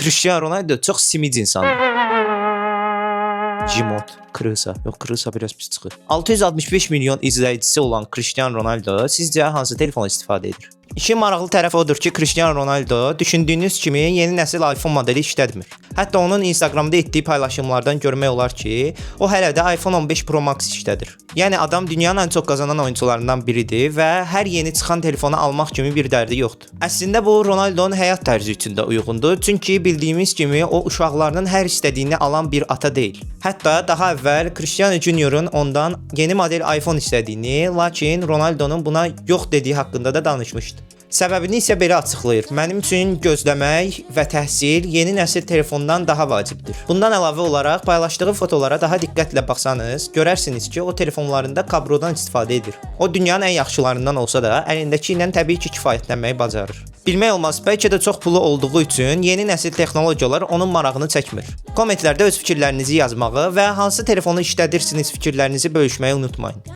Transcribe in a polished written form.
Cristiano Ronaldo çox simic insandır. Jimot, Krısa. Yox, Krısa biraz pis çıxır. 665 milyon izləyicisi olan Cristiano Ronaldo sizcə hansı telefon istifadə edir? İşin maraqlı tərəfi odur ki, Cristiano Ronaldo düşündüyünüz kimi yeni nəsil iPhone modeli işlətmir. Hətta onun Instagramda etdiyi paylaşımlardan görmək olar ki, o hələ də iPhone 15 Pro Max işlədir. Yəni adam dünyanın ən çox qazanan oyuncularından biridir və hər yeni çıxan telefonu almaq kimi bir dərdi yoxdur. Əslində bu Ronaldo'nun həyat tərzi üçün də uyğundur. Çünki bildiyimiz kimi o uşaqlarının hər istədiyini alan bir ata deyil. Hətta daha əvvəl Cristiano Junior'un ondan yeni model iPhone istədiyini, lakin Ronaldo'nun buna yox dediyi haqqında da danışmışdı. Səbəbini isə belə açıqlayır. Mənim üçün gözləmək və təhsil yeni nəsil telefondan daha vacibdir. Bundan əlavə olaraq paylaşdığı fotolara daha diqqətlə baxsanız, görərsiniz ki, o telefonlarında kadrodan istifadə edir. O dünyanın ən yaxşılarından olsa da, əlindəki ilə təbii ki, kifayətlənməyi bacarır. Bilmək olmaz, bəlkə də çox pulu olduğu üçün yeni nəsil texnologiyalar onun marağını çəkmir. Kommentlərdə öz fikirlərinizi yazmağı və hansı telefonu işlədirsiniz fikirlərinizi bölüşməyi unutmayın.